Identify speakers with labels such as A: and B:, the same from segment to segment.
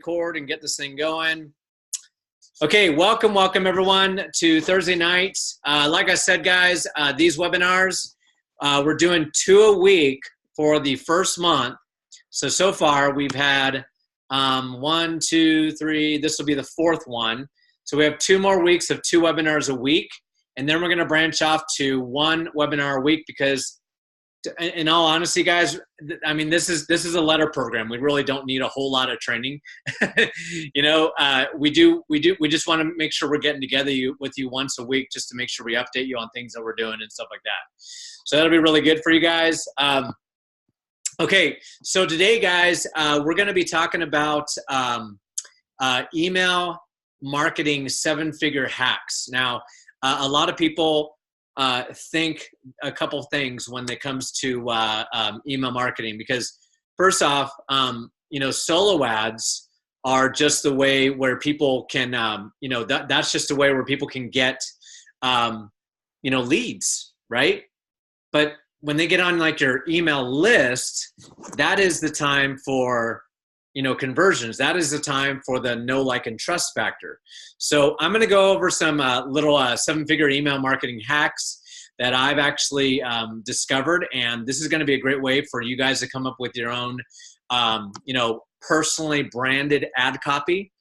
A: record and get this thing going. Okay, welcome everyone to Thursday nights. Like I said, guys, these webinars, we're doing 2 a week for the first month. So far we've had 1, 2, 3, this will be the 4th one. So we have 2 more weeks of 2 webinars a week, and then we're going to branch off to 1 webinar a week because, in all honesty, guys, I mean, this is a letter program. We really don't need a whole lot of training. We just want to make sure we're getting together with you once a week just to make sure we update you on things that we're doing and stuff like that. So that'll be really good for you guys. Okay, so today, guys, we're going to be talking about email marketing 7-figure hacks. Now, a lot of people think a couple things when it comes to email marketing, because first off, solo ads are just the way where people can, that's just a way where people can get, leads, right? But when they get on like your email list, that is the time for, conversions. That is the time for the know, like, and trust factor. So I'm going to go over some little 7-figure email marketing hacks that I've actually discovered. And this is going to be a great way for you guys to come up with your own, personally branded ad copy.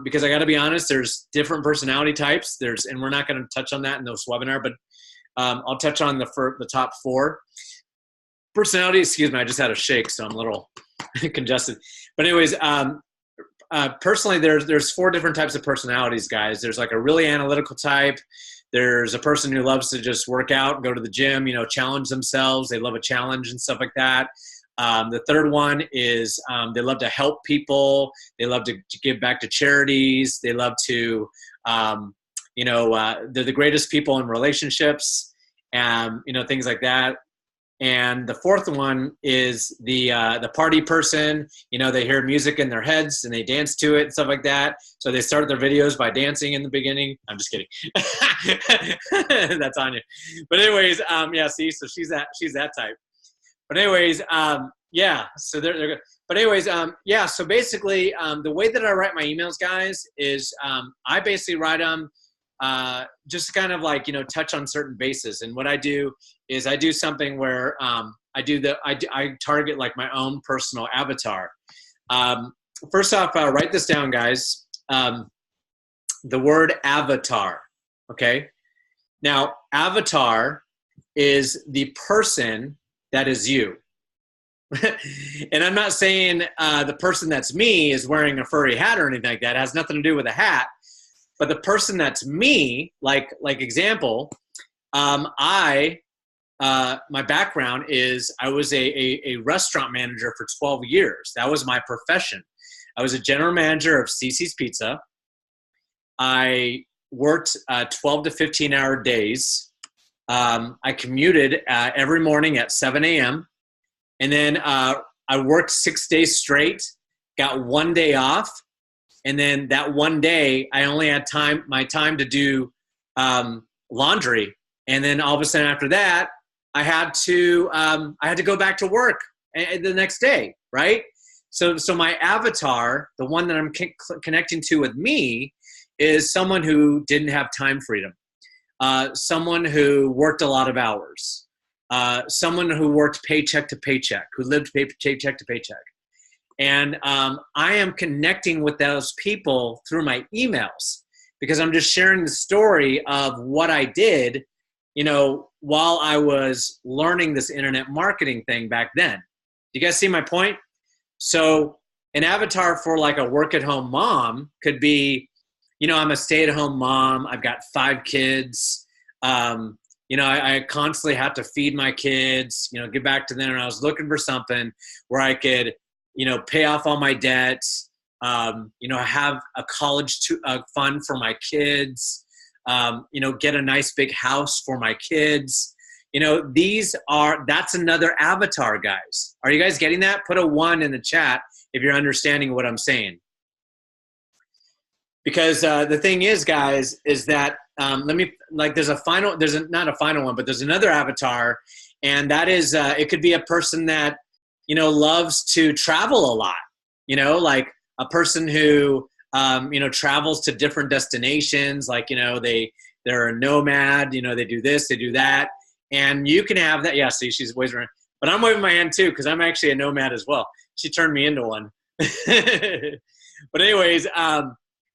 A: Because I got to be honest, there's different personality types. And we're not going to touch on that in this webinar, but I'll touch on the top 4 personalities. Excuse me, I just had a shake, so I'm a little congested. But anyways, personally, there's 4 different types of personalities, guys. There's like a really analytical type. There's a person who loves to just work out, go to the gym, challenge themselves. They love a challenge and stuff like that. The third one is they love to help people. They love to give back to charities. They love to, they're the greatest people in relationships, and things like that. And the 4th one is the party person. They hear music in their heads and they dance to it and stuff like that. So they start their videos by dancing in the beginning. I'm just kidding. That's on you. But anyways, see, so she's that type. But anyways, so they're good. But anyways, so basically, the way that I write my emails, guys, is I basically write them just kind of like, touch on certain bases. And what I do is I do something where I target like my own personal avatar. First off, write this down, guys. The word avatar. Okay. Now, avatar is the person that is you. And I'm not saying the person that's me is wearing a furry hat or anything like that. It has nothing to do with a hat. But the person that's me, like example, my background is I was a restaurant manager for 12 years. That was my profession. I was a general manager of CiCi's Pizza. I worked 12 to 15-hour days. I commuted every morning at 7 a.m. And then I worked 6 days straight, got 1 day off. And then that 1 day, I only had my time to do laundry. And then all of a sudden after that, I had to go back to work the next day, right? So my avatar, the one that I'm connecting to with me, is someone who didn't have time freedom, someone who worked a lot of hours, someone who worked paycheck to paycheck, who lived paycheck to paycheck. And I am connecting with those people through my emails because I'm just sharing the story of what I did, while I was learning this internet marketing thing back then. You guys see my point? So an avatar for like a work-at-home mom could be, I'm a stay-at-home mom. I've got 5 kids. I constantly have to feed my kids, get back to them. And I was looking for something where I could, pay off all my debts, have a college fund for my kids, get a nice big house for my kids. That's another avatar, guys. Are you guys getting that? Put a 1 in the chat if you're understanding what I'm saying. Because the thing is, guys, is that there's not a final one, but there's another avatar, and that is it could be a person that loves to travel a lot. Like a person who, travels to different destinations, like, they're a nomad, they do this, they do that. And you can have that. Yeah, see, she's waving around. But I'm waving my hand too, because I'm actually a nomad as well. She turned me into one. But anyways,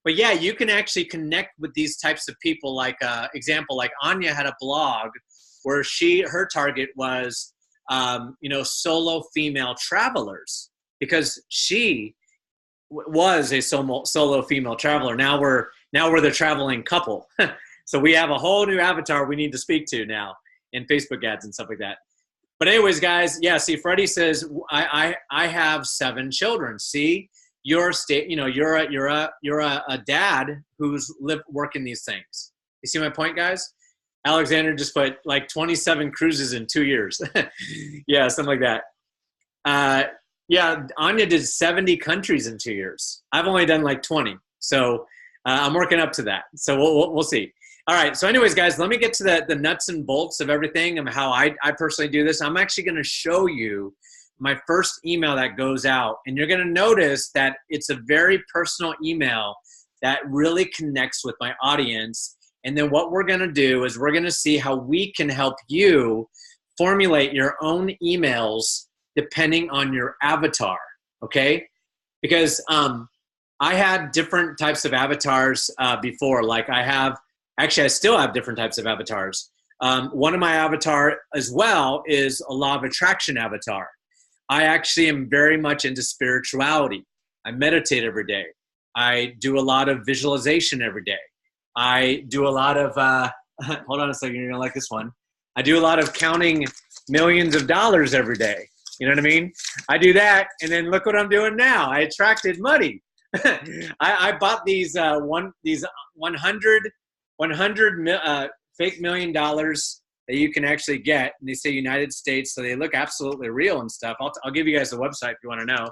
A: but yeah, you can actually connect with these types of people. Like example, like Anya had a blog where her target was, solo female travelers, because she was a solo female traveler. Now we're the traveling couple. So we have a whole new avatar we need to speak to now in Facebook ads and stuff like that. But anyways, guys, yeah, see, Freddie says, I have 7 children. See, you're a dad who's working these things. You see my point, guys? Alexander just put like 27 cruises in 2 years. Yeah, something like that. Yeah, Anya did 70 countries in 2 years. I've only done like 20. So I'm working up to that. So we'll see. All right. So anyways, guys, let me get to the nuts and bolts of everything and how I personally do this. I'm actually going to show you my first email that goes out. And you're going to notice that it's a very personal email that really connects with my audience. And then what we're going to do is we're going to see how we can help you formulate your own emails depending on your avatar, okay? Because I had different types of avatars before. Like I still have different types of avatars. One of my avatar as well is a law of attraction avatar. I actually am very much into spirituality. I meditate every day. I do a lot of visualization every day. I do a lot of, hold on a second, you're gonna like this one. I do a lot of counting millions of dollars every day. You know what I mean? I do that, and then look what I'm doing now. I attracted money. I bought these 100 fake $1 million that you can actually get, and they say United States, so they look absolutely real and stuff. I'll give you guys the website if you want to know.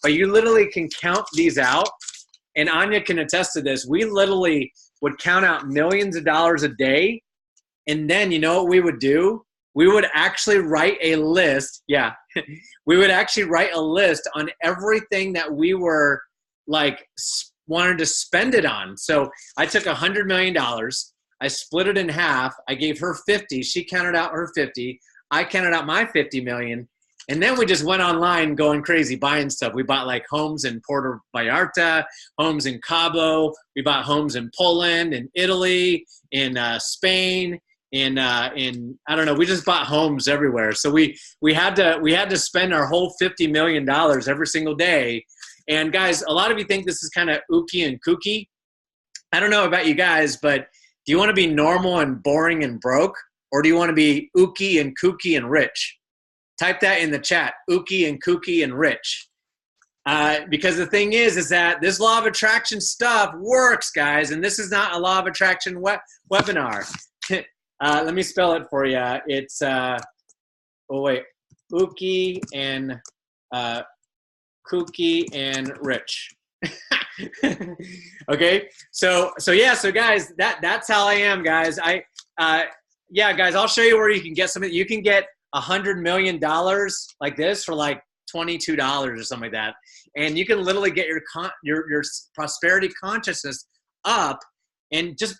A: But you literally can count these out, and Anya can attest to this. We literally would count out millions of dollars a day, and then you know what we would do? We would actually write a list. Yeah, we would actually write a list on everything that we were like wanted to spend it on. So I took $100 million. I split it in half. I gave her 50. She counted out her 50. I counted out my 50 million. And then we just went online going crazy buying stuff. We bought like homes in Puerto Vallarta, homes in Cabo. We bought homes in Poland, in Italy, in Spain, in I don't know. We just bought homes everywhere. So we had to spend our whole $50 million every single day. And guys, a lot of you think this is kind of ooky and kooky. I don't know about you guys, but do you want to be normal and boring and broke? Or do you want to be ooky and kooky and rich? Type that in the chat, ooky and kooky and rich. Because the thing is that this law of attraction stuff works, guys. And this is not a law of attraction webinar. Let me spell it for you. It's, ooky and kooky and rich. Okay, so guys, that's how I am, guys. Yeah, guys, I'll show you where you can get something. You can get $100 million like this for like $22 or something like that, and you can literally get your prosperity consciousness up, and just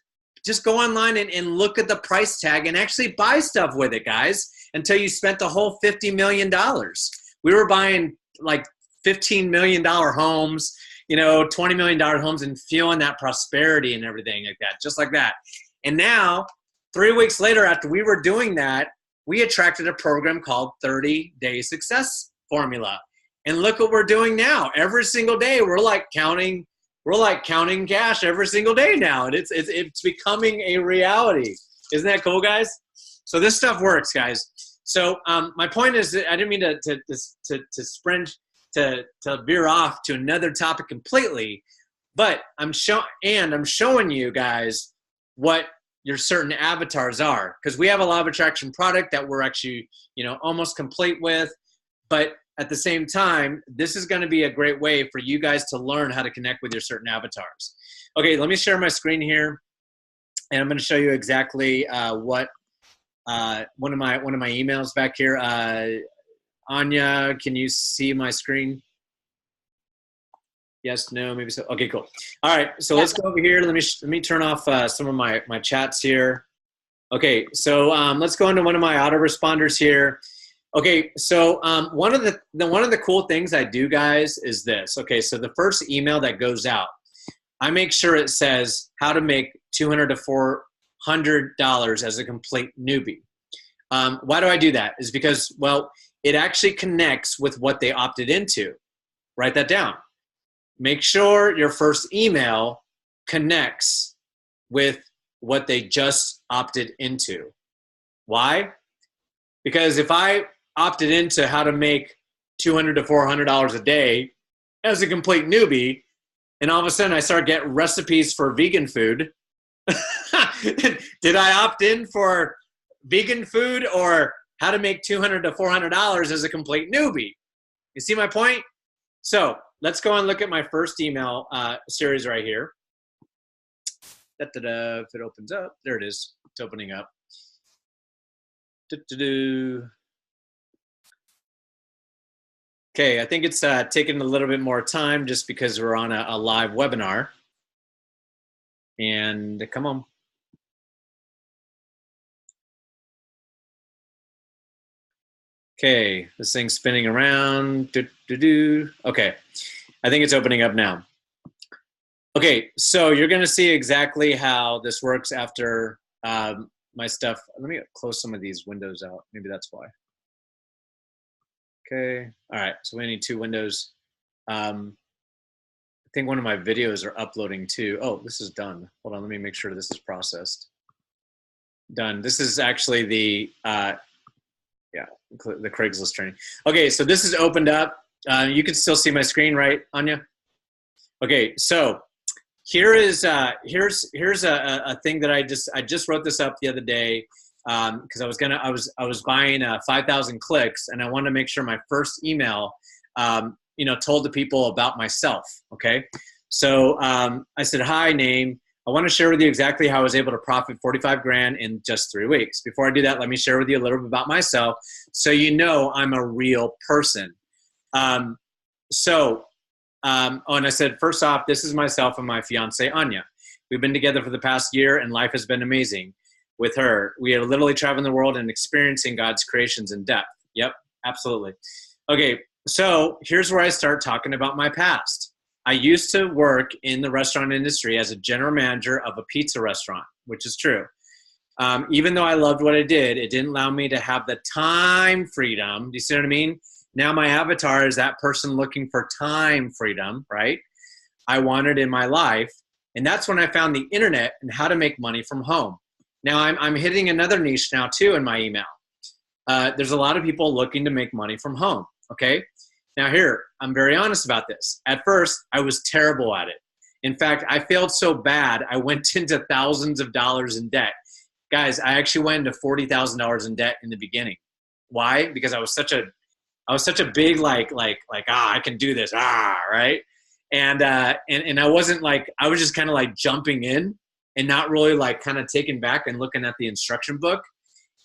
A: go online and look at the price tag and actually buy stuff with it, guys, until you spent the whole $50 million. We were buying like $15 million homes, $20 million homes, and feeling that prosperity and everything like that, just like that. And now, 3 weeks later, after we were doing that, we attracted a program called 30-Day Success Formula. And look what we're doing now. Every single day, we're like counting cash every single day now. And it's becoming a reality. Isn't that cool, guys? So this stuff works, guys. So my point is that I didn't mean to veer off to another topic completely, but I'm showing you guys what your certain avatars are, because we have a law of attraction product that we're actually almost complete with, but at the same time, this is going to be a great way for you guys to learn how to connect with your certain avatars. Okay, let me share my screen here, and I'm going to show you exactly what one of my emails back here. Anya, can you see my screen? Yes, no, maybe so. Okay, cool. All right, so let's go over here. Let me turn off some of my chats here. Okay, so let's go into one of my autoresponders here. Okay, so one of the cool things I do, guys, is this. Okay, so the first email that goes out, I make sure it says how to make $200 to $400 as a complete newbie. Why do I do that? Is because, well, it actually connects with what they opted into. Write that down. Make sure your first email connects with what they just opted into. Why? Because if I opted into how to make $200 to $400 a day as a complete newbie, and all of a sudden I start getting recipes for vegan food, did I opt in for vegan food or how to make $200 to $400 as a complete newbie? You see my point? So let's go and look at my first email series right here. If it opens up, there it is. It's opening up. Okay, I think it's taking a little bit more time just because we're on a live webinar. And come on. Okay, this thing's spinning around. Okay, I think it's opening up now. Okay, so you're gonna see exactly how this works after my stuff. Let me close some of these windows out. Maybe that's why. Okay, all right, so we need two windows. I think one of my videos are uploading too. Oh, this is done. Hold on, let me make sure this is processed. Done. This is actually the Craigslist training. Okay, so this is opened up. You can still see my screen, right, Anya? Okay, so here's a thing that I just wrote this up the other day because I was buying 5,000 clicks and I wanted to make sure my first email told the people about myself. Okay, so I said, hi, name. I want to share with you exactly how I was able to profit 45 grand in just 3 weeks. Before I do that, let me share with you a little bit about myself so you know I'm a real person. And I said, first off, this is myself and my fiance, Anya. We've been together for the past year and life has been amazing with her. We are literally traveling the world and experiencing God's creations in depth. Yep, absolutely. Okay, so here's where I start talking about my past. I used to work in the restaurant industry as a general manager of a pizza restaurant, which is true. Even though I loved what I did, it didn't allow me to have the time freedom. Do you see what I mean? Now my avatar is that person looking for time freedom, right? I wanted in my life. And that's when I found the internet and how to make money from home. Now I'm hitting another niche now too in my email. There's a lot of people looking to make money from home, okay? Now here, I'm very honest about this. At first, I was terrible at it. In fact, I failed so bad, I went into thousands of dollars in debt. Guys, I actually went into $40,000 in debt in the beginning. Why? Because I was such a big I can do this, right? And I wasn't like, I was just kind of like jumping in and not really like kind of taking back and looking at the instruction book.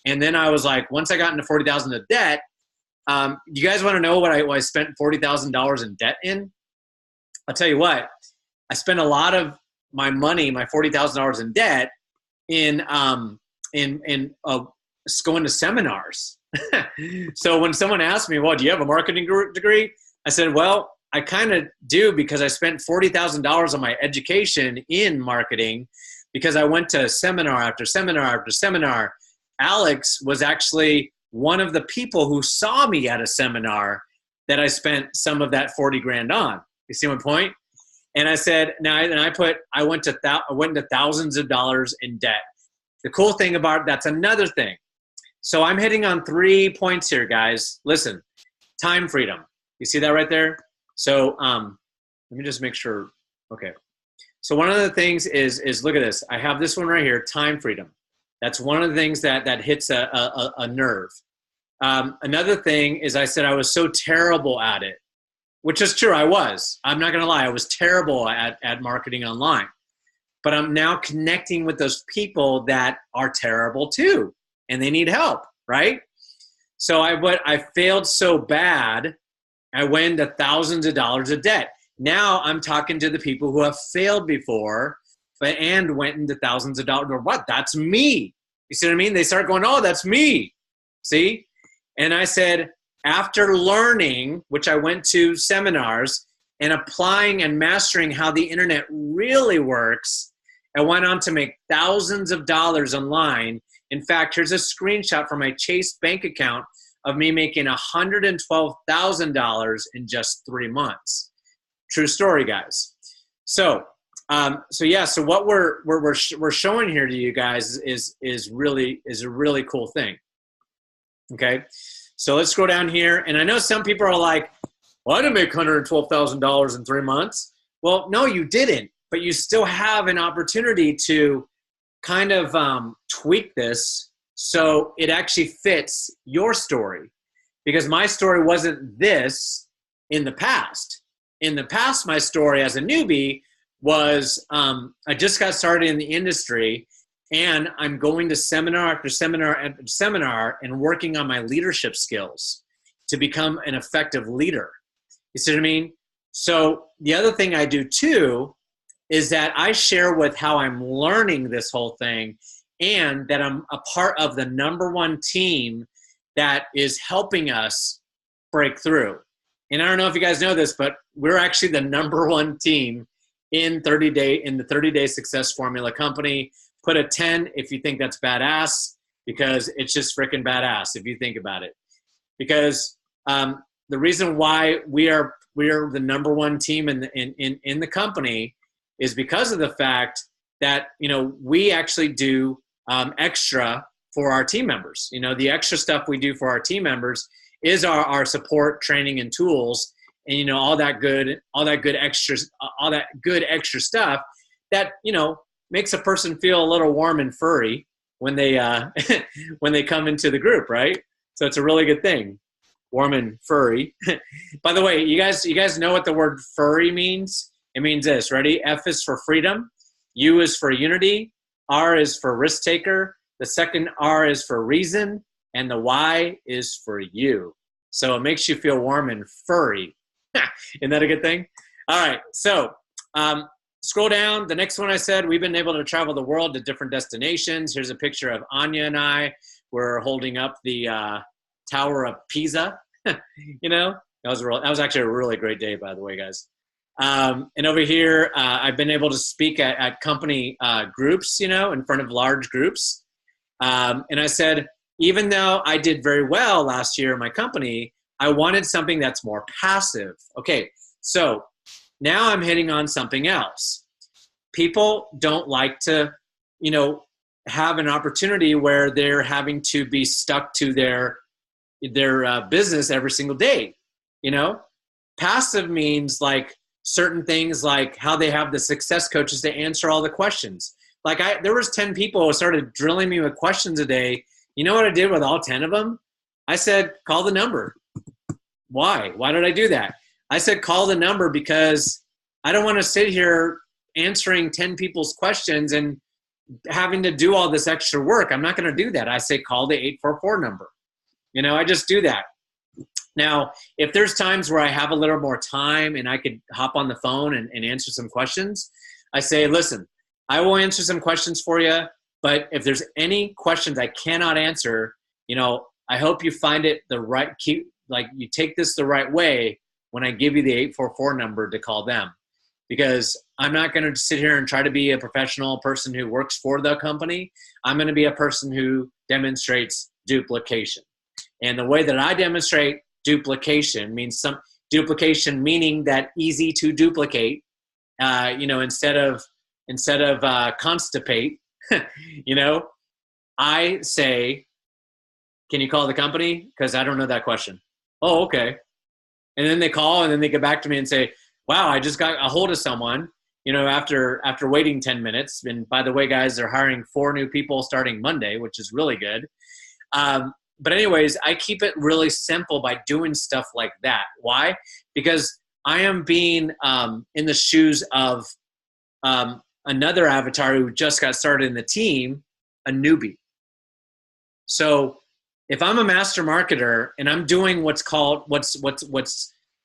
A: And then I was like, once I got into 40,000 of debt, you guys want to know what I spent $40,000 in debt in? I'll tell you what, I spent a lot of my money, my $40,000 in debt in going to seminars. So when someone asked me, well, do you have a marketing degree? I said, well, I kind of do because I spent $40,000 on my education in marketing because I went to seminar after seminar after seminar. Alex was actually one of the people who saw me at a seminar that I spent some of that 40 grand on. You see my point? And I said, I went to thousands of dollars in debt. The cool thing about that's another thing. So I'm hitting on 3 points here, guys. Listen, time freedom. You see that right there? So let me just make sure. Okay. So one of the things is look at this. I have this one right here, time freedom. That's one of the things that hits a nerve. Another thing is I said I was so terrible at it, which is true. I was. I'm not going to lie. I was terrible at marketing online. But I'm now connecting with those people that are terrible too, and they need help, right? So I failed so bad, I went into thousands of dollars of debt. Now I'm talking to the people who have failed before, and went into thousands of dollars. What? That's me. You see what I mean? They start going, oh, that's me. See? And I said, after learning, which I went to seminars and applying and mastering how the internet really works, I went on to make thousands of dollars online. In fact, here's a screenshot from my Chase bank account of me making $112,000 in just 3 months. True story, guys. So what we're showing here to you guys is a really cool thing. Okay, so let's go down here, and I know some people are like, "Well, I didn't make $112,000 in 3 months." Well, no, you didn't, but you still have an opportunity to kind of tweak this so it actually fits your story, because my story wasn't this in the past. In the past, my story as a newbie was I just got started in the industry, and I'm going to seminar after seminar after seminar and working on my leadership skills to become an effective leader. You see what I mean? So the other thing I do too is that I share with how I'm learning this whole thing, and that I'm a part of the #1 team that is helping us break through. And I don't know if you guys know this, but we're actually the #1 team in the 30-day success formula company. Put a 10 if you think that's badass, because it's just freaking badass if you think about it. Because the reason why we are the #1 team in the company is because of the fact that, you know, we actually do extra for our team members. You know, the extra stuff we do for our team members is our support, training, and tools, and, you know, all that good extra stuff that, you know, makes a person feel a little warm and furry when they when they come into the group, right? So it's a really good thing, warm and furry. By the way, you guys know what the word furry means? It means this. Ready? F is for freedom, U is for unity, R is for risk taker, the second R is for reason, and the Y is for you. So it makes you feel warm and furry. Isn't that a good thing? All right, so scroll down. The next one I said, we've been able to travel the world to different destinations. Here's a picture of Anya and I. We're holding up the Tower of Pisa. You know, that was actually a really great day, by the way, guys. And over here, I've been able to speak at company groups, you know, in front of large groups. And I said, even though I did very well last year in my company, I wanted something that's more passive. Okay, so now I'm hitting on something else. People don't like to, you know, have an opportunity where they're having to be stuck to their business every single day. You know, passive means like certain things, like how they have the success coaches to answer all the questions. Like there was 10 people who started drilling me with questions a day. You know what I did with all 10 of them? I said, call the number. Why? Why did I do that? I said, call the number because I don't want to sit here answering 10 people's questions and having to do all this extra work. I'm not going to do that. I say, call the 844 number. You know, I just do that. Now, if there's times where I have a little more time and I could hop on the phone and answer some questions, I say, listen, I will answer some questions for you, but if there's any questions I cannot answer, you know, I hope you find it you take this the right way when I give you the 844 number to call them. Because I'm not going to sit here and try to be a professional person who works for the company. I'm going to be a person who demonstrates duplication. And the way that I demonstrate duplication means duplication meaning that easy to duplicate, you know, instead of constipate, you know, I say, can you call the company? Because I don't know that question. Oh, okay. And then they call, and then they get back to me and say, wow, I just got a hold of someone, you know, after waiting 10 minutes. And by the way, guys, they're hiring 4 new people starting Monday, which is really good. But anyways, I keep it really simple by doing stuff like that. Why? Because I am being in the shoes of another avatar who just got started in the team, a newbie. So if I'm a master marketer and I'm doing what's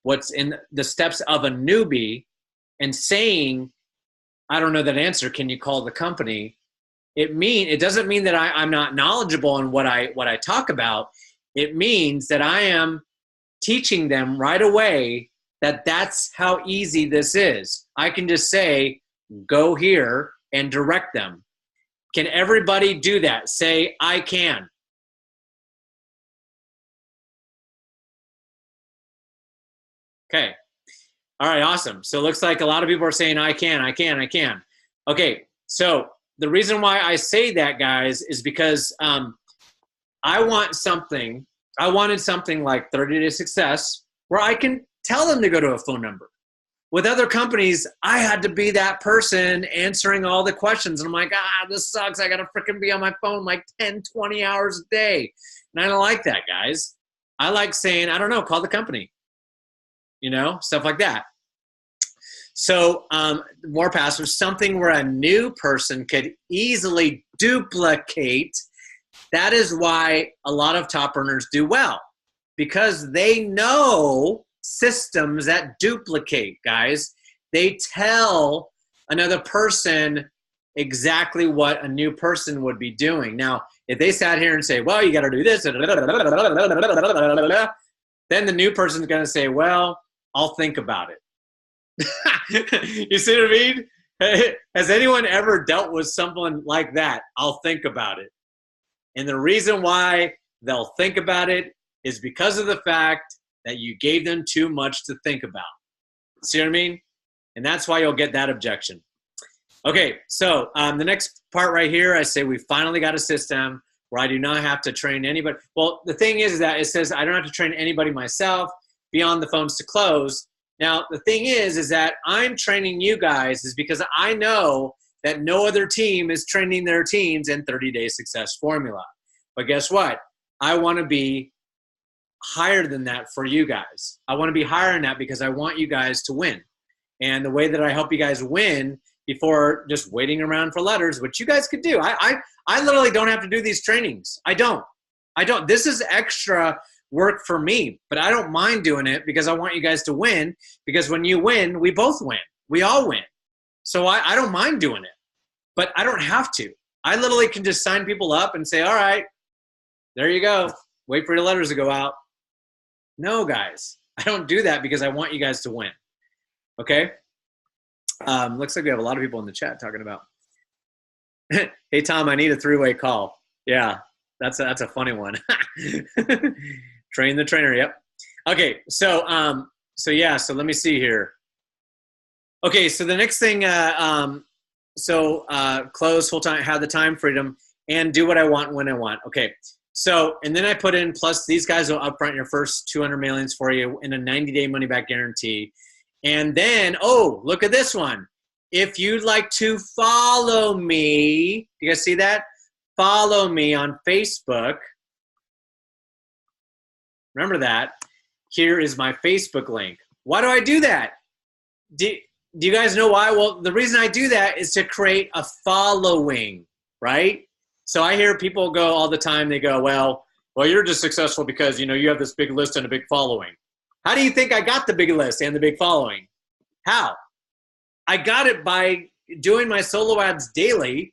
A: what's in the steps of a newbie and saying, I don't know that answer, can you call the company? It doesn't mean that I'm not knowledgeable in what I talk about. It means that I am teaching them right away that that's how easy this is. I can just say, go here and direct them. Can everybody do that? Say, I can. Okay. All right, awesome. So it looks like a lot of people are saying, I can, I can, I can. Okay, so the reason why I say that, guys, is because I wanted something like 30 Day Success where I can tell them to go to a phone number. With other companies, I had to be that person answering all the questions. And I'm like, this sucks. I got to freaking be on my phone like 10, 20 hours a day. And I don't like that, guys. I like saying, I don't know, call the company. You know, stuff like that. So Warpath was something where a new person could easily duplicate. That is why a lot of top earners do well, because they know systems that duplicate, guys. They tell another person exactly what a new person would be doing. Now, if they sat here and say, well, you got to do this, then the new person's going to say, well, I'll think about it. You see what I mean? Has anyone ever dealt with someone like that? I'll think about it. And the reason why they'll think about it is because of the fact that you gave them too much to think about. See what I mean? And that's why you'll get that objection. Okay, so the next part right here, I say we finally got a system where I do not have to train anybody. Well, the thing is that it says I don't have to train anybody myself beyond the phones to close. Now, the thing is that I'm training you guys is because I know that no other team is training their teams in 30-day success formula. But guess what? I want to be higher than that for you guys. I want to be higher than that because I want you guys to win. And the way that I help you guys win before just waiting around for letters, which you guys could do. I literally don't have to do these trainings. I don't. This is extra work for me, but I don't mind doing it because I want you guys to win, because when you win, we both win. We all win. So I don't mind doing it, but I don't have to. I literally can just sign people up and say, all right, there you go. Wait for your letters to go out. No, guys, I don't do that because I want you guys to win. Okay? Looks like we have a lot of people in the chat talking about, hey, Tom, I need a three-way call. Yeah, that's a funny one. Train the trainer, yep. Okay, so let me see here. Okay, so the next thing, close full time, have the time freedom, and do what I want when I want. Okay, so, and then I put in, plus these guys will upfront your first 200 mailings for you in a 90-day money-back guarantee. And then, oh, look at this one. If you'd like to follow me, you guys see that? Follow me on Facebook. Remember that. Here is my Facebook link. Why do I do that? Do you guys know why? Well, the reason I do that is to create a following, right? So I hear people go all the time, they go, well, you're just successful because, you have this big list and a big following. How do you think I got the big list and the big following? How? I got it by doing my solo ads daily,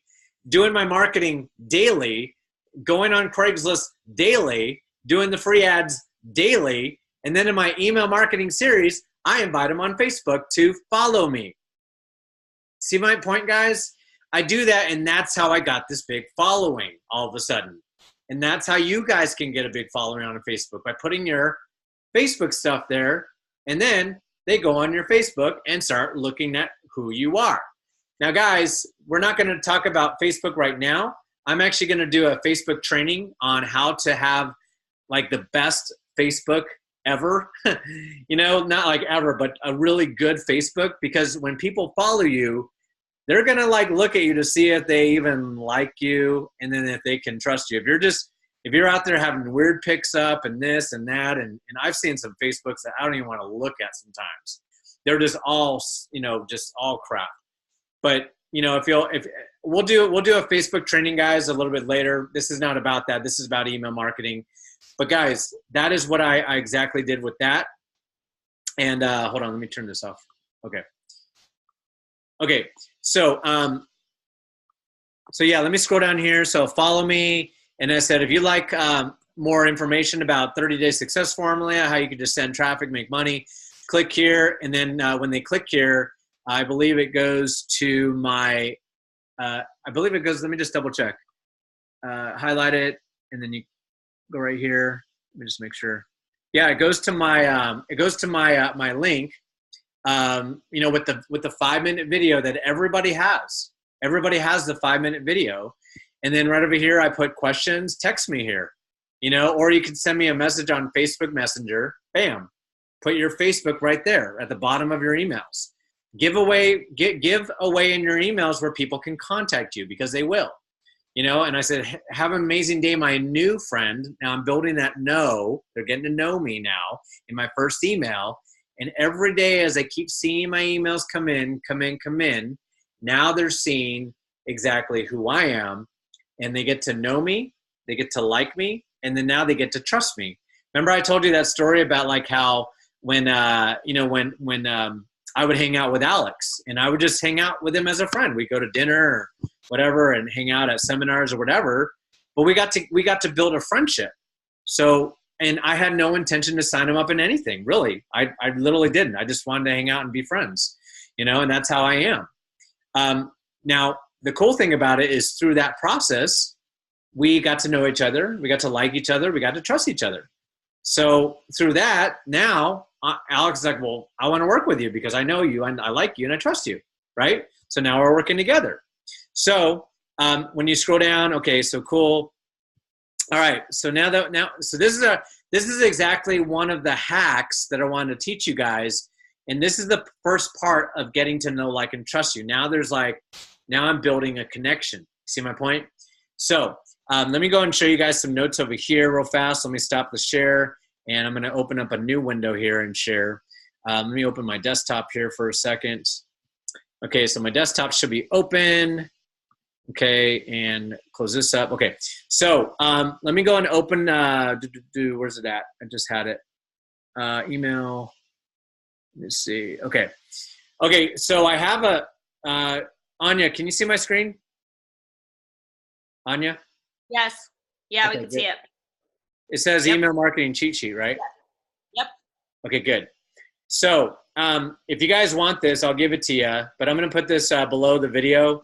A: doing my marketing daily, going on Craigslist daily, doing the free ads daily, and then in my email marketing series, I invite them on Facebook to follow me. See my point, guys? I do that, and that's how I got this big following all of a sudden. And that's how you guys can get a big following on Facebook, by putting your Facebook stuff there, and then they go on your Facebook and start looking at who you are. Now, guys, we're not going to talk about Facebook right now. I'm actually going to do a Facebook training on how to have like the best Facebook ever. Not like ever, but a really good Facebook, because when people follow you, they're going to like look at you to see if they even like you, and then if they can trust you. If you're out there having weird pics up and this and that, and I've seen some Facebooks that I don't even want to look at sometimes. They're just all, just all crap. But, if we'll do a Facebook training, guys, a little bit later. This is not about that. This is about email marketing. But guys, that is what I exactly did with that. And hold on, let me turn this off. Okay. Okay. So, so yeah, let me scroll down here. So follow me. And I said, if you like more information about 30-day success formula, how you can just send traffic, make money, click here. And then when they click here, I believe it goes to my, let me just double check. Highlight it, and then you go right here. Let me just make sure. Yeah, it goes to my, my link, you know, with the 5-minute video that everybody has. Everybody has the 5-minute video. And then right over here, I put questions, text me here, you know, or you can send me a message on Facebook Messenger. Bam, put your Facebook right there at the bottom of your emails. Give away in your emails where people can contact you, because they will, you know. And I said, have an amazing day, my new friend. Now I'm building that they're getting to know me now in my first email. And every day as I keep seeing my emails come in, now they're seeing exactly who I am. And they get to know me, they get to like me, and then now they get to trust me. Remember I told you that story about like how when, you know, when I would hang out with Alex, and I would just hang out with him as a friend. We'd go to dinner or whatever and hang out at seminars or whatever, but we got to build a friendship. So, and I had no intention to sign him up in anything, really. I literally didn't. I just wanted to hang out and be friends, you know, and that's how I am. Now, the cool thing about it is through that process, we got to know each other. We got to like each other. We got to trust each other. So through that, now Alex is like, well, I want to work with you because I know you and I like you and I trust you, right? So now we're working together. So when you scroll down, okay, so cool. All right, so so this is exactly one of the hacks that I wanted to teach you guys. And this is the first part of getting to know, like, and trust you. Now I'm building a connection. See my point? So let me go and show you guys some notes over here real fast. Let me stop the share, and I'm going to open up a new window here and share. Let me open my desktop here for a second. Okay, so my desktop should be open. Okay, and close this up. Okay, so let me go and open, where's it at? I just had it. Email. Let me see. Okay, so I have Anya, can you see my screen? Anya?
B: Yes. Yeah,
A: okay,
B: we can see it.
A: It says email marketing cheat sheet, right?
B: Yep.
A: Okay, good. So if you guys want this, I'll give it to you, but I'm going to put this below the video.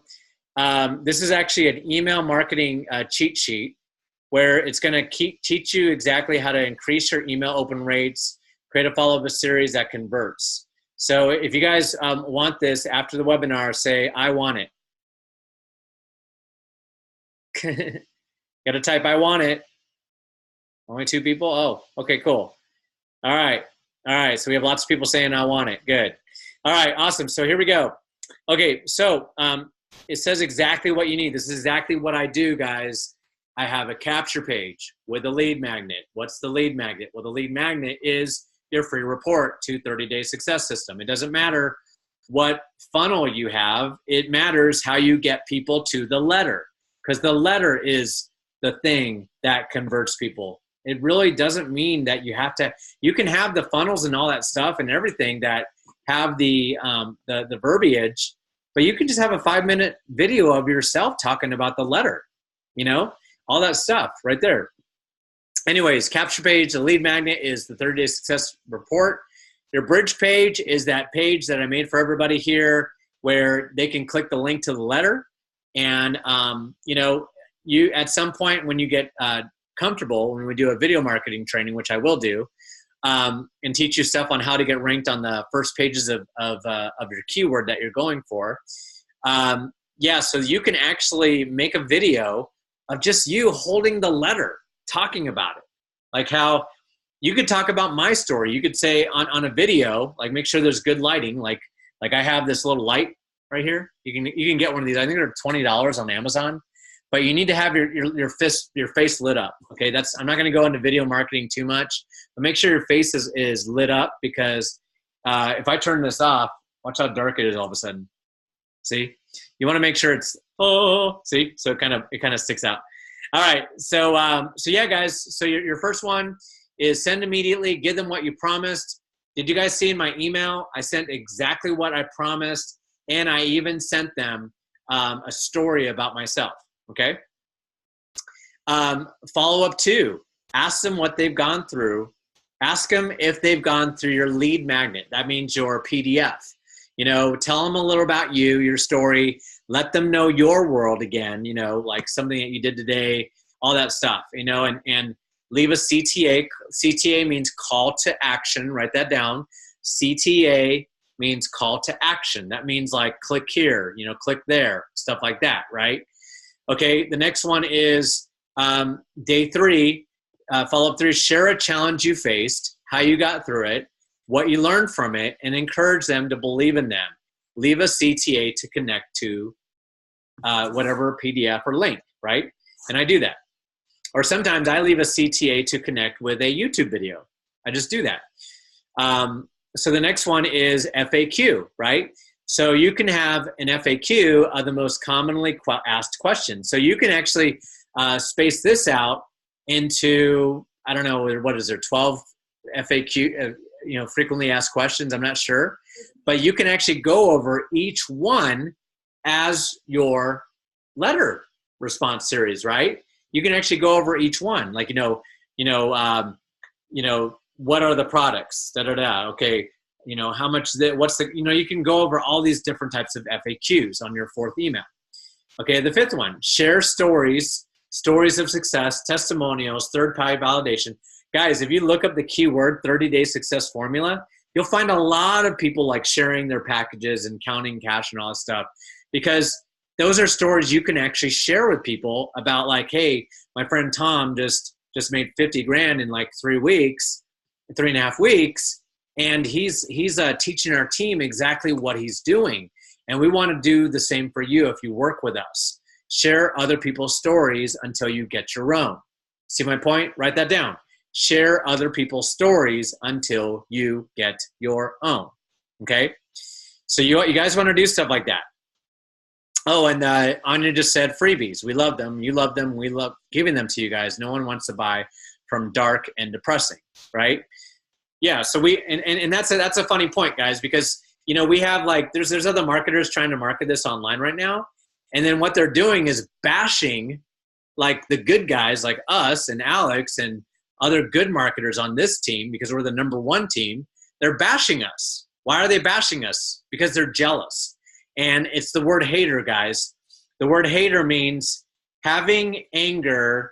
A: This is actually an email marketing cheat sheet where it's going to teach you exactly how to increase your email open rates, create a follow-up series that converts. So if you guys want this after the webinar, say, I want it. Got to type, I want it. Only 2 people? Oh, okay, cool. All right. So we have lots of people saying, I want it. Good. All right, awesome. So here we go. Okay, so it says exactly what you need. This is exactly what I do, guys. I have a capture page with a lead magnet. What's the lead magnet? Well, the lead magnet is your free report to 30-day success system. It doesn't matter what funnel you have. It matters how you get people to the letter, because the letter is the thing that converts people. It really doesn't mean that you can have the funnels and all that stuff and everything that have the verbiage, but you can just have a 5-minute video of yourself talking about the letter, you know, all that stuff right there. Anyways, capture page, the lead magnet is the 30-day success report. Your bridge page is that page that I made for everybody here where they can click the link to the letter. And, you know, you at some point when you get comfortable, when we do a video marketing training, which I will do, and teach you stuff on how to get ranked on the first pages of your keyword that you're going for. Yeah, so you can actually make a video of just you holding the letter, talking about it. Like how you could talk about my story. You could say on a video, like make sure there's good lighting. Like I have this little light right here. You can get one of these. I think they're $20 on Amazon. But you need to have your face lit up. Okay, I'm not going to go into video marketing too much, but make sure your face is lit up, because if I turn this off, watch how dark it is all of a sudden. See, you want to make sure it's see, so it kind of sticks out. All right, so yeah, guys. So your first one is send immediately. Give them what you promised. Did you guys see in my email? I sent exactly what I promised, and I even sent them a story about myself, okay? Follow up 2, ask them what they've gone through. Ask them if they've gone through your lead magnet. That means your PDF. You know, tell them a little about you, your story. Let them know your world again, you know, like something that you did today, all that stuff, you know, and leave a CTA. CTA means call to action. Write that down. CTA means call to action. That means like click here, you know, click there, stuff like that, right? Okay, the next one is day 3. Follow-up 3, share a challenge you faced, how you got through it, what you learned from it, and encourage them to believe in them. Leave a CTA to connect to whatever PDF or link, right? And I do that. Or sometimes I leave a CTA to connect with a YouTube video. I just do that. So the next one is FAQ, right? So you can have an FAQ of the most commonly asked questions. So you can actually space this out into, I don't know, what is there, 12 FAQ, you know, frequently asked questions, I'm not sure. But you can actually go over each one as your letter response series, right? You can actually go over each one, like, what are the products, okay, you know, how much, what's the, you know, you can go over all these different types of FAQs on your 4th email. Okay, the 5th one, share stories of success, testimonials, third-party validation. Guys, if you look up the keyword 30-day success formula, you'll find a lot of people like sharing their packages and counting cash and all that stuff, because those are stories you can actually share with people about, like, hey, my friend Tom just made 50 grand in like 3.5 weeks, and he's teaching our team exactly what he's doing. And we want to do the same for you if you work with us. Share other people's stories until you get your own. See my point? Write that down. Share other people's stories until you get your own. Okay? So you guys want to do stuff like that. Oh, and Anya just said freebies. We love them. You love them. We love giving them to you guys. No one wants to buy from dark and depressing, right? Yeah, so and that's a funny point, guys, because, you know, we have like, there's other marketers trying to market this online right now. And then what they're doing is bashing like the good guys like us and Alex and other good marketers on this team, because we're the number 1 team. They're bashing us. Why are they bashing us? Because they're jealous. And it's the word hater, guys. The word hater means having anger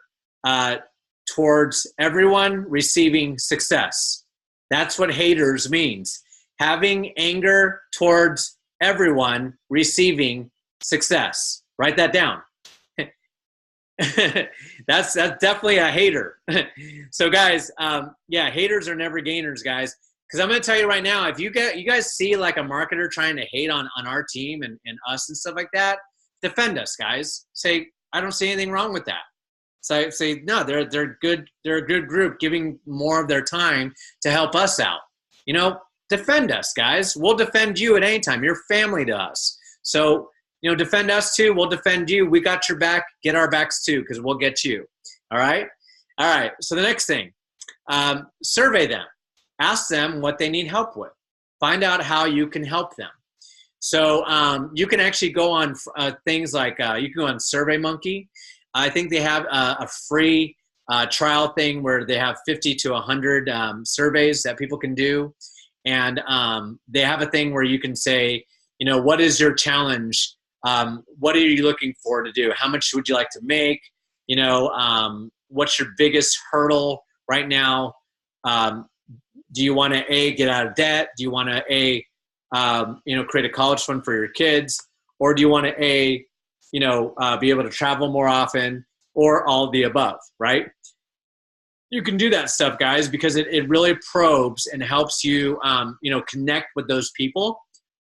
A: towards everyone receiving success. That's what haters means. Having anger towards everyone receiving success. Write that down. That's definitely a hater. So guys, yeah, haters are never gainers, guys. Because I'm going to tell you right now, if you guys see like a marketer trying to hate on our team and us and stuff like that, defend us, guys. Say, I don't see anything wrong with that. So say, no, they're good. They're a good group, giving more of their time to help us out. You know, defend us, guys. We'll defend you at any time. You're family to us. So, you know, defend us too. We'll defend you. We got your back. Get our backs too, because we'll get you. All right? All right. So the next thing, survey them. Ask them what they need help with. Find out how you can help them. So you can actually go on things like, you can go on SurveyMonkey. I think they have a free trial thing where they have 50 to 100 surveys that people can do. And they have a thing where you can say, you know, what is your challenge? What are you looking for to do? How much would you like to make? You know, what's your biggest hurdle right now? Do you want to get out of debt? Do you want to create a college fund for your kids? Or do you want to be able to travel more often, or all of the above, right? You can do that stuff, guys, because it really probes and helps you, connect with those people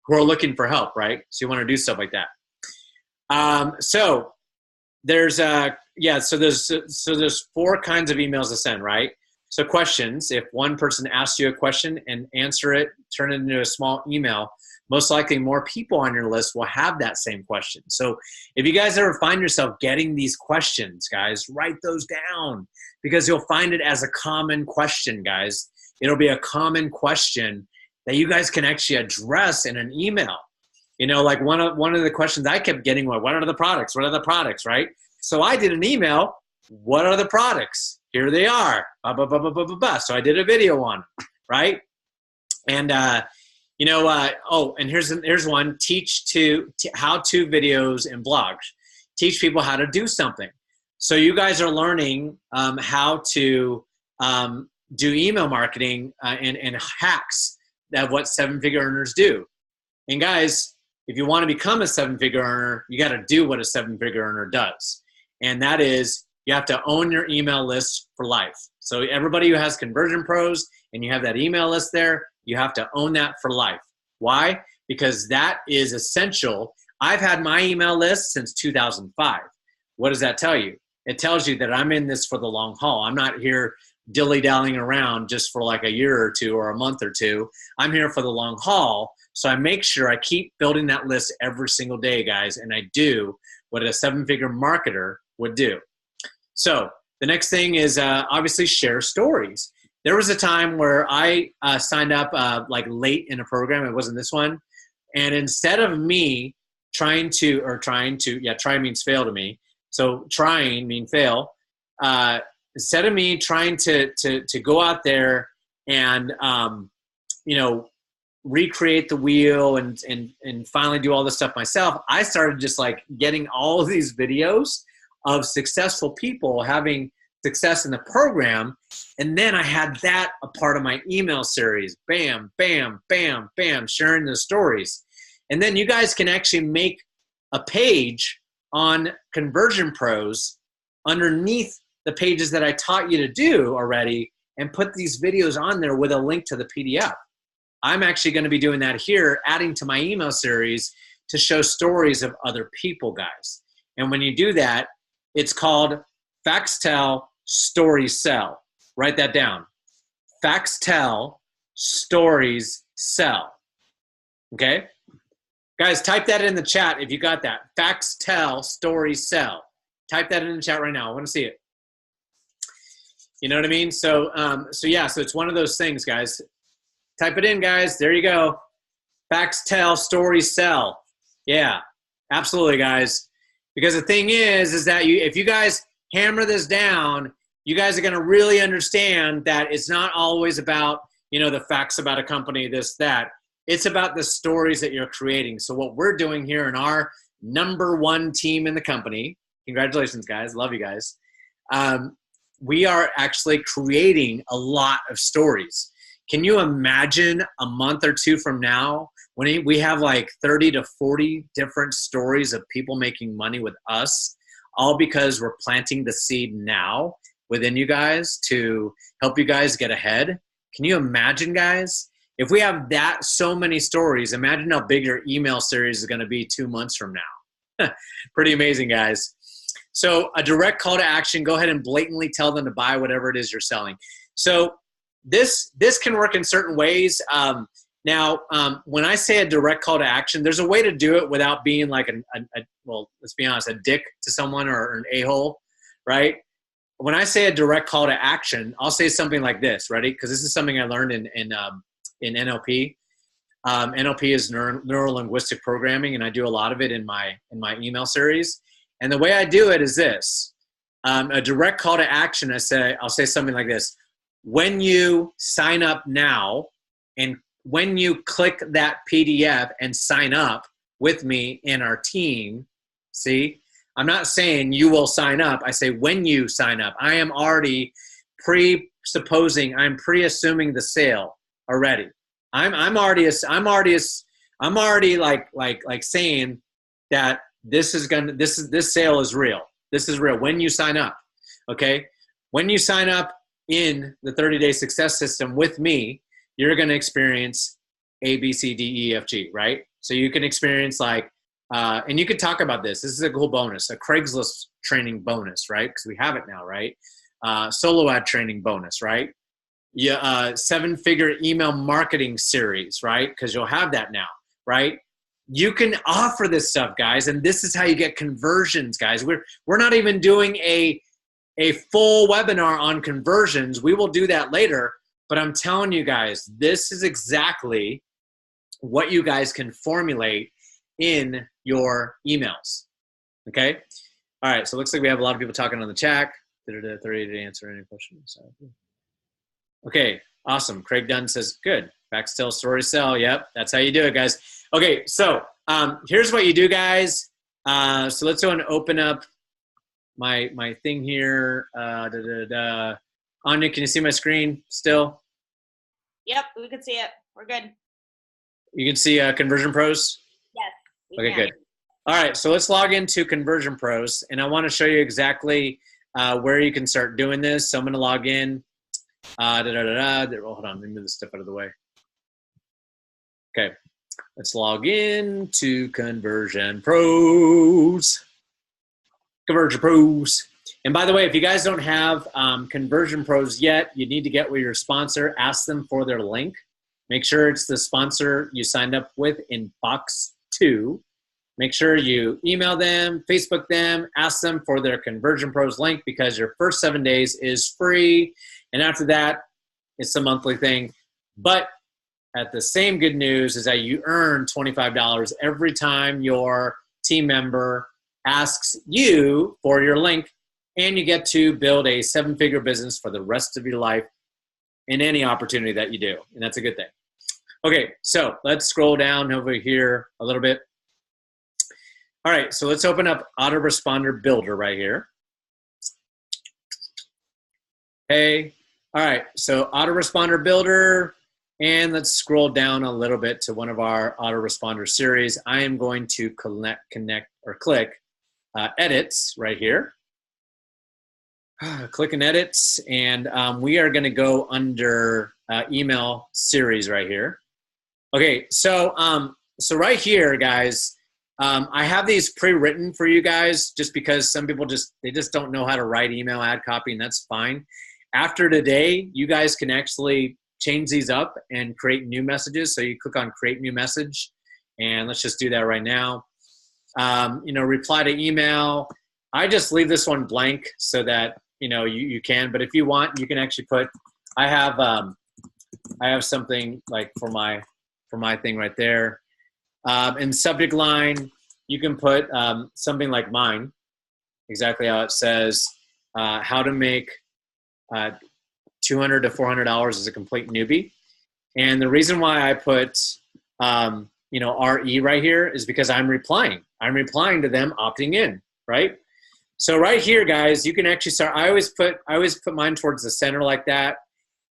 A: who are looking for help, right? So you want to do stuff like that. So there's 4 kinds of emails to send, right? So questions, if one person asks you a question and answer it, turn it into a small email, most likely more people on your list will have that same question. So if you guys ever find yourself getting these questions, guys, write those down, because you'll find it as a common question, guys. It'll be a common question that you guys can actually address in an email. You know, like one of the questions I kept getting was, what are the products? What are the products, right? So I did an email, what are the products? Here they are. Blah, blah, blah, blah, blah, blah, blah. So I did a video on them, right? And, you know, and here's one, how-to videos and blogs. Teach people how to do something. So you guys are learning how to do email marketing and hacks of what seven-figure earners do. And guys, if you want to become a seven-figure earner, you got to do what a seven-figure earner does. And that is, you have to own your email list for life. So everybody who has Conversion Pros and you have that email list there, you have to own that for life. Why? Because that is essential. I've had my email list since 2005. What does that tell you? It tells you that I'm in this for the long haul. I'm not here dilly-dallying around just for like a year or two or a month or two. I'm here for the long haul. So I make sure I keep building that list every single day, guys, and I do what a seven-figure marketer would do. So the next thing is obviously share stories. There was a time where I signed up like late in a program. It wasn't this one. And instead of me try means fail to me. So trying means fail. Instead of me trying to go out there and, you know, recreate the wheel and finally do all this stuff myself, I started just like getting all of these videos of successful people having success in the program. And then I had that a part of my email series. Bam, bam, bam, bam, sharing the stories. And then you guys can actually make a page on Conversion Pros underneath the pages that I taught you to do already and put these videos on there with a link to the PDF. I'm actually going to be doing that here, adding to my email series to show stories of other people, guys. And when you do that, it's called Facts Tell, Stories Sell. Write that down. Facts Tell, Stories Sell. Okay? Guys, type that in the chat if you got that. Facts Tell, Stories Sell. Type that in the chat right now. I want to see it. You know what I mean? So yeah, so it's one of those things, guys. Type it in, guys. There you go. Facts tell, stories sell. Yeah, absolutely, guys. Because the thing is that if you guys hammer this down, you guys are going to really understand that it's not always about, you know, the facts about a company, this, that. It's about the stories that you're creating. So what we're doing here in our #1 team in the company, congratulations, guys. Love you guys. We are actually creating a lot of stories. Can you imagine a month or two from now when we have like 30 to 40 different stories of people making money with us, all because we're planting the seed now within you guys to help you guys get ahead? Can you imagine, guys? If we have that so many stories, imagine how big your email series is going to be 2 months from now. Pretty amazing, guys. So a direct call to action, go ahead and blatantly tell them to buy whatever it is you're selling. So this can work in certain ways. Now, when I say a direct call to action, there's a way to do it without being like well, let's be honest, a dick to someone or an a-hole, right? When I say a direct call to action, I'll say something like this, ready? Because this is something I learned in NLP. NLP is neuro-linguistic programming, and I do a lot of it in my email series. And the way I do it is this. A direct call to action, I'll say something like this. When you sign up now and when you click that PDF and sign up with me in our team, see, I'm not saying you will sign up. I say when you sign up. I am already pre-assuming the sale already. I'm already like saying that this sale is real. This is real when you sign up. Okay? When you sign up in the 30-day success system with me, you're going to experience A, B, C, D, E, F, G, right? So you can experience like, and you could talk about this. This is a cool bonus, a Craigslist training bonus, right? Because we have it now, right? Solo ad training bonus, right? Yeah, 7-figure email marketing series, right? Because you'll have that now, right? You can offer this stuff, guys, and this is how you get conversions, guys. We're not even doing a full webinar on conversions. We will do that later, But I'm telling you guys, this is exactly what you guys can formulate in your emails. Okay? All right, so it looks like we have a lot of people talking on the chat. 30 to answer any questions. Okay, awesome. Craig Dunn says, good. Backstill, story sell. Yep, that's how you do it, guys. Okay, so here's what you do, guys. So let's go and open up my thing here. Anya, can you see my screen still?
B: Yep, we can see it. We're good.
A: You can see Conversion Pros?
B: Yes.
A: Okay, good. All right, so let's log into Conversion Pros, and I want to show you exactly where you can start doing this. So I'm going to log in. Hold on, let me move this stuff out of the way. Okay, let's log in to Conversion Pros. Conversion Pros. And by the way, if you guys don't have Conversion Pros yet, you need to get with your sponsor. Ask them for their link. Make sure it's the sponsor you signed up with in box 2. Make sure you email them, Facebook them, ask them for their Conversion Pros link because your first 7 days is free. And after that, it's a monthly thing. But at the same good news is that you earn $25 every time your team member asks you for your link, and you get to build a 7-figure business for the rest of your life in any opportunity that you do. And that's a good thing. Okay, so let's scroll down over here a little bit. All right, so let's open up Autoresponder Builder right here. Okay, all right, so Autoresponder Builder, and let's scroll down a little bit to one of our autoresponder series. I am going to click Edits right here. Click in Edits, and we are going to go under Email Series right here. Okay, so right here, guys, I have these pre-written for you guys just because some people just don't know how to write email ad copy, and that's fine. After today, you guys can actually change these up and create new messages. So you click on Create New Message, and let's just do that right now. Reply to email. I just leave this one blank so that you can. But if you want, you can actually put. I have something like for my thing right there. In subject line, you can put something like mine, exactly how it says, how to make $200 to $400 as a complete newbie. And the reason why I put, RE right here is because I'm replying. I'm replying to them opting in, right? So right here, guys, you can actually start. I always put mine towards the center like that.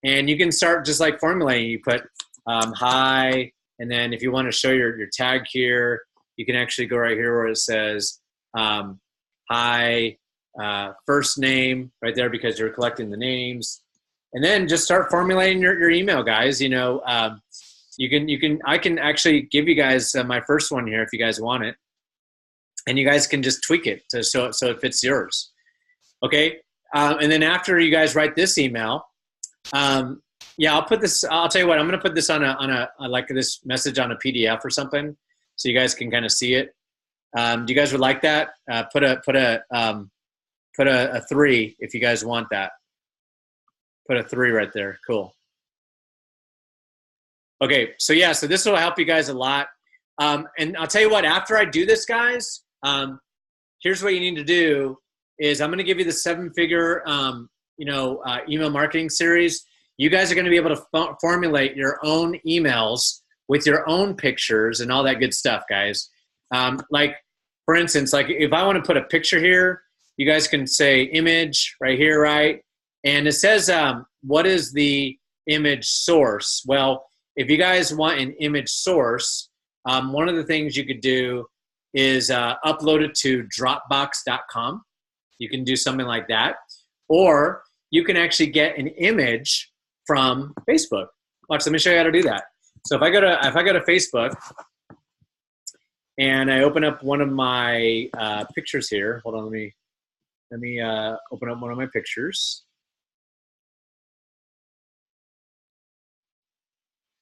A: And you can start just like formulating. You put hi, and then if you want to show your tag here, you can actually go right here where it says hi, first name right there because you're collecting the names. And then just start formulating your email, guys. I can actually give you guys my first one here if you guys want it. And you guys can just tweak it so it fits yours. Okay? And then after you guys write this email, I'll put this. I'll tell you what. I'm going to put this on a like this message on a PDF or something, so you guys can kind of see it. Do you guys would like that? Put a 3 if you guys want that. Put a 3 right there. Cool. Okay. So this will help you guys a lot. And I'll tell you what. After I do this, guys, here's what you need to do. Is I'm going to give you the 7-figure email marketing series. You guys are going to be able to formulate your own emails with your own pictures and all that good stuff, guys. Like, for instance, like if I want to put a picture here, you guys can say image right here, right? And it says, what is the image source? Well, if you guys want an image source, one of the things you could do is upload it to Dropbox.com. You can do something like that. Or you can actually get an image from Facebook. Watch, let me show you how to do that. So if I go to Facebook and I open up one of my pictures here. Hold on, let me open up one of my pictures.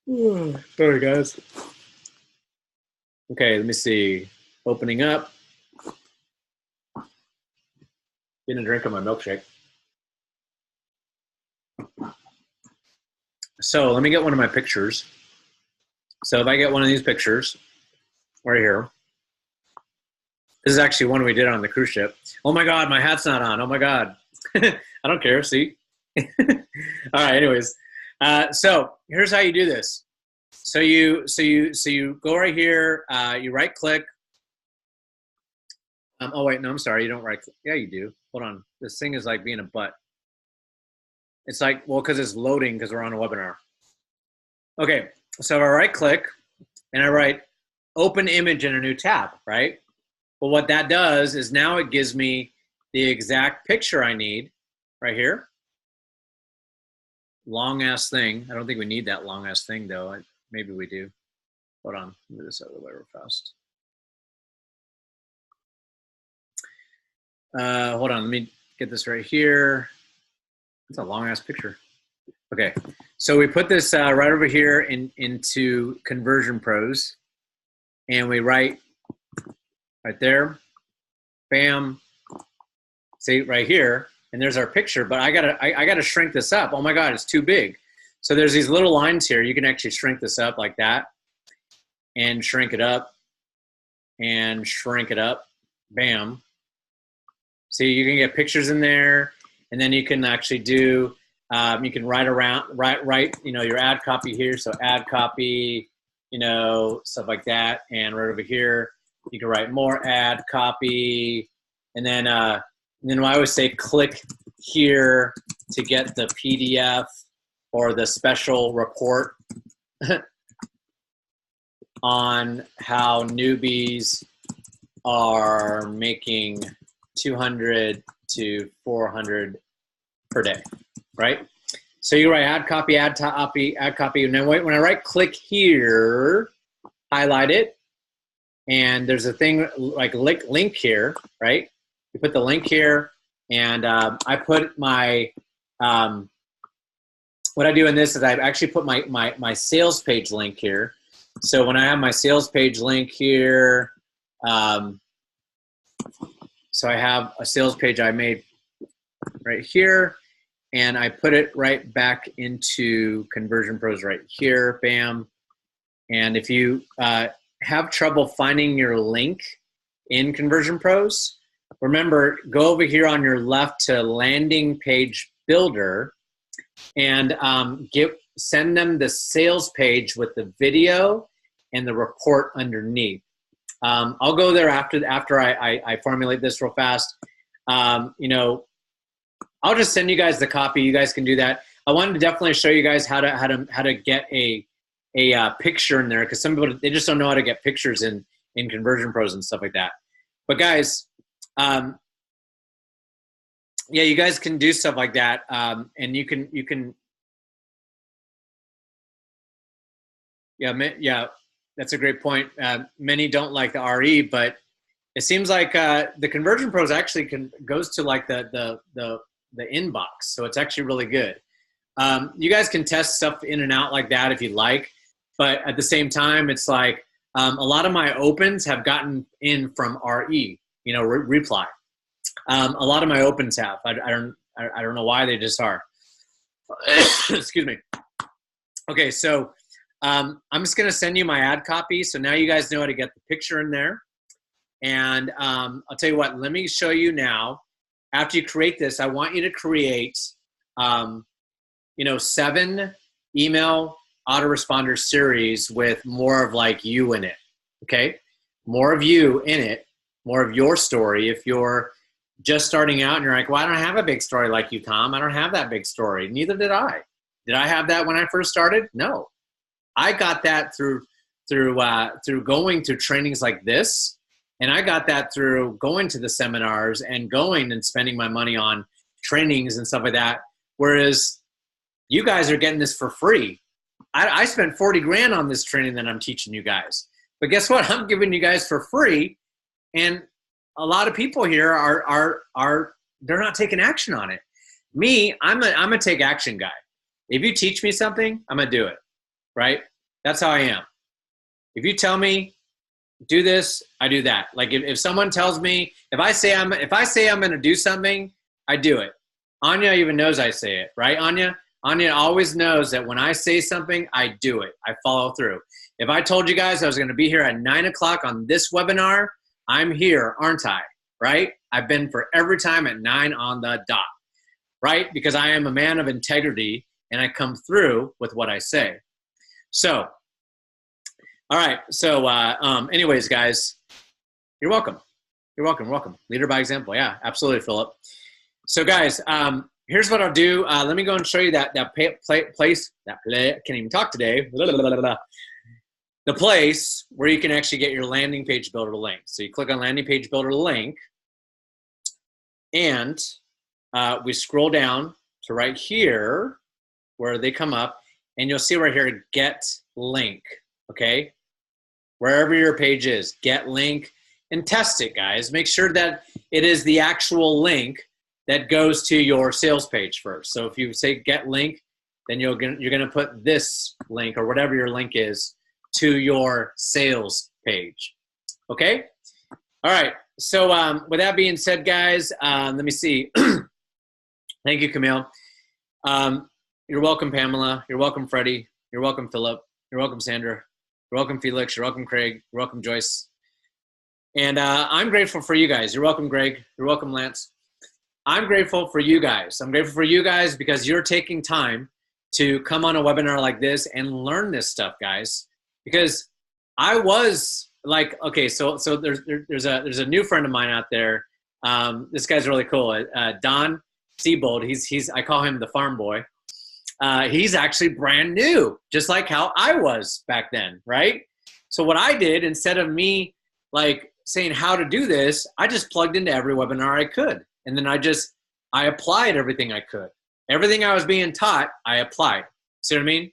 A: Sorry, guys. Okay, let me see. Opening up. Getting a drink of my milkshake. So let me get one of my pictures. So if I get one of these pictures right here, this is actually one we did on the cruise ship. Oh my God, my hat's not on. Oh my God. I don't care. See? All right. Anyways, so here's how you do this. So you go right here. You right click. Oh wait, no, I'm sorry. You don't right click. Yeah, you do. Hold on. This thing is like being a butt. It's like, well, because it's loading because we're on a webinar. Okay. So I right click and I write open image in a new tab, right? But what that does is now it gives me the exact picture I need right here. Long ass thing. I don't think we need that long ass thing though. Maybe we do. Hold on. Move this out of the way real fast. Hold on. Let me get this right here. It's a long ass picture. Okay. So we put this right over here into Conversion Pros, and we write right there. Bam. See right here, and there's our picture. But I gotta shrink this up. Oh my God, it's too big. So there's these little lines here. You can actually shrink this up like that, and shrink it up, and shrink it up. Bam. See, you can get pictures in there, and then you can actually do. You can write, you know, your ad copy here. So ad copy, you know, stuff like that. And right over here, you can write more ad copy. And then I always say click here to get the PDF or the special report on how newbies are making 200 to 400 per day. Right? So you write ad copy, and then when I right click here, highlight it, and there's a thing like link here, right? You put the link here, and I put my, what I do in this is I actually put my sales page link here. So when I have my sales page link here, so I have a sales page I made right here, and I put it right back into Conversion Pros right here, bam. And if you have trouble finding your link in Conversion Pros, remember, go over here on your left to Landing Page Builder and send them the sales page with the video and the report underneath. I'll go there after I formulate this real fast. You know, I'll just send you guys the copy. You guys can do that. I wanted to definitely show you guys how to get a picture in there, because some people, they just don't know how to get pictures in Conversion Pros and stuff like that. But guys, yeah, you guys can do stuff like that, and you can. Yeah, that's a great point. Many don't like the RE, but it seems like the Conversion Pros actually goes to like the inbox, so it's actually really good. You guys can test stuff in and out like that if you like, but at the same time, it's like a lot of my opens have gotten in from RE, you know, reply. A lot of my opens have. I don't know why, they just are. Excuse me. Okay, so I'm just gonna send you my ad copy, so now you guys know how to get the picture in there. And I'll tell you what. Let me show you now. After you create this, I want you to create, you know, 7 email autoresponder series with more of like you in it, okay? More of you in it, more of your story. If you're just starting out and you're like, well, I don't have a big story like you, Tom. I don't have that big story. Neither did I. Did I have that when I first started? No. I got that through going to trainings like this. And I got that through going to the seminars and going and spending my money on trainings and stuff like that. Whereas you guys are getting this for free. I spent 40 grand on this training that I'm teaching you guys. But guess what? I'm giving you guys for free. And a lot of people here they're not taking action on it. Me, I'm a take action guy. If you teach me something, I'm gonna do it. Right? That's how I am. If you tell me do this, I do that. Like if someone tells me, if I say I'm going to do something, I do it. Anya even knows I say it, right, Anya? Anya always knows that when I say something, I do it. I follow through. If I told you guys I was going to be here at 9 o'clock on this webinar, I'm here, aren't I? Right? I've been for every time at 9 on the dot, right? Because I am a man of integrity and I come through with what I say. So, all right. So, anyways, guys, you're welcome. You're welcome. Welcome. Leader by example. Yeah, absolutely, Philip. So, guys, here's what I'll do. Let me go and show you that place. I can't even talk today. The place where you can actually get your landing page builder link. So you click on landing page builder link, and we scroll down to right here where they come up, and you'll see right here, get link. Okay, wherever your page is, get link, and test it, guys. Make sure that it is the actual link that goes to your sales page first. So if you say get link, then you're gonna put this link or whatever your link is to your sales page. Okay? All right. So with that being said, guys, let me see. Thank you, Camille. You're welcome, Pamela. You're welcome, Freddie. You're welcome, Philip. You're welcome, Sandra. You're welcome, Felix. You're welcome, Craig. You're welcome, Joyce. And I'm grateful for you guys. You're welcome, Greg. You're welcome, Lance. I'm grateful for you guys. I'm grateful for you guys because you're taking time to come on a webinar like this and learn this stuff, guys. Because I was like, okay, so there's a new friend of mine out there. This guy's really cool. Don Siebold. He's I call him the farm boy. He's actually brand new, just like how I was back then, right? So what I did, instead of me like saying how to do this, I just plugged into every webinar I could. And then I applied everything I could. Everything I was being taught, I applied. See what I mean?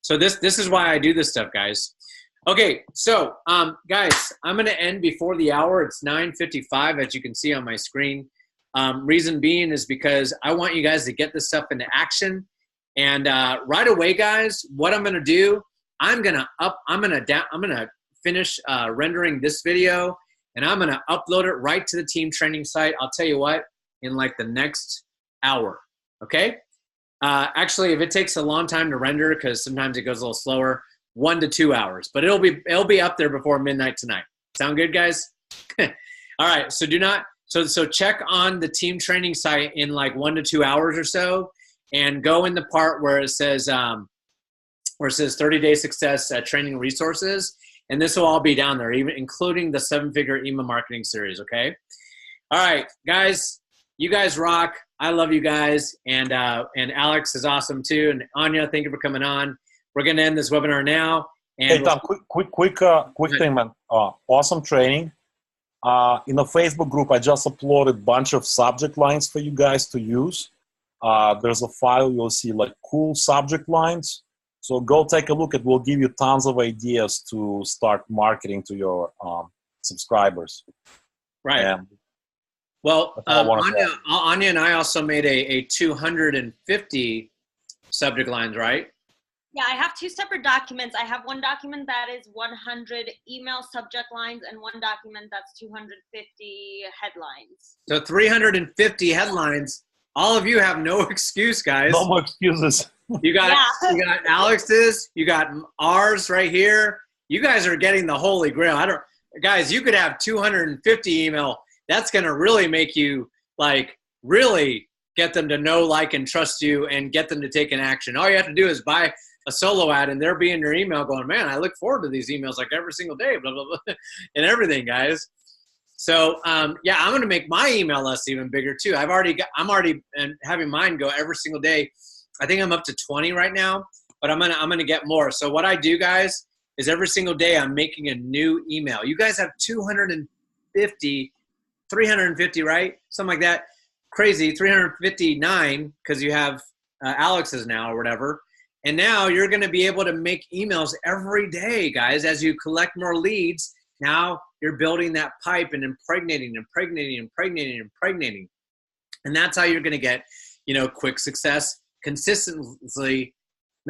A: So this is why I do this stuff, guys. Okay, so guys, I'm gonna end before the hour. It's 9:55, as you can see on my screen. Reason being is because I want you guys to get this stuff into action. And right away, guys, what I'm gonna do, I'm gonna finish rendering this video, and I'm gonna upload it right to the team training site. I'll tell you what, in like the next hour, okay? Actually, if it takes a long time to render, because sometimes it goes a little slower, 1 to 2 hours, but it'll be up there before midnight tonight. Sound good, guys? All right, so check on the team training site in like 1 to 2 hours or so, and go in the part where it says 30-day success training resources. And this will all be down there, even including the 7-figure email marketing series, okay? All right, guys, you guys rock. I love you guys, and Alex is awesome too. And Anya, thank you for coming on. We're gonna end this webinar now. And
C: hey Tom, quick thing, man. Awesome training. In the Facebook group, I just uploaded a bunch of subject lines for you guys to use. There's a file you'll see like cool subject lines. So go take a look. It will give you tons of ideas to start marketing to your subscribers.
A: Right.
C: And
A: well, Anya and I also made a 250 subject lines, right?
B: Yeah, I have 2 separate documents. I have one document that is 100 email subject lines and one document that's 250 headlines.
A: So 350 headlines. All of you have no excuse, guys.
C: No more excuses.
A: You got Alex's, you got ours right here. You guys are getting the holy grail. Guys, you could have 250 email. That's going to really make you like really get them to know, like, and trust you and get them to take an action. All you have to do is buy a solo ad and they'll be in your email going, man, I look forward to these emails like every single day, blah, blah, blah, and everything, guys. So, yeah, I'm going to make my email list even bigger too. I'm already having mine go every single day. I think I'm up to 20 right now, but I'm going to get more. So what I do, guys, is every single day I'm making a new email. You guys have 350, right? Something like that. Crazy, 359 because you have Alex's now or whatever. And now you're going to be able to make emails every day, guys, as you collect more leads. Now you're building that pipe and impregnating. And that's how you're going to get, quick success consistently.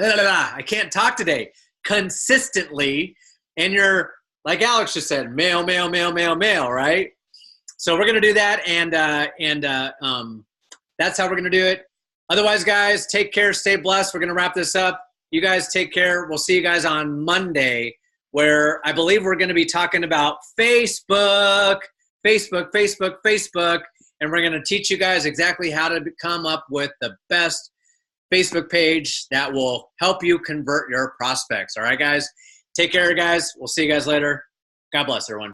A: I can't talk today. Consistently. And you're, like Alex just said, mail, right? So we're going to do that. And that's how we're going to do it. Otherwise, guys, take care. Stay blessed. We're going to wrap this up. You guys take care. We'll see you guys on Monday, where I believe we're going to be talking about Facebook. And we're going to teach you guys exactly how to come up with the best Facebook page that will help you convert your prospects. All right, guys? Take care, guys. We'll see you guys later. God bless everyone.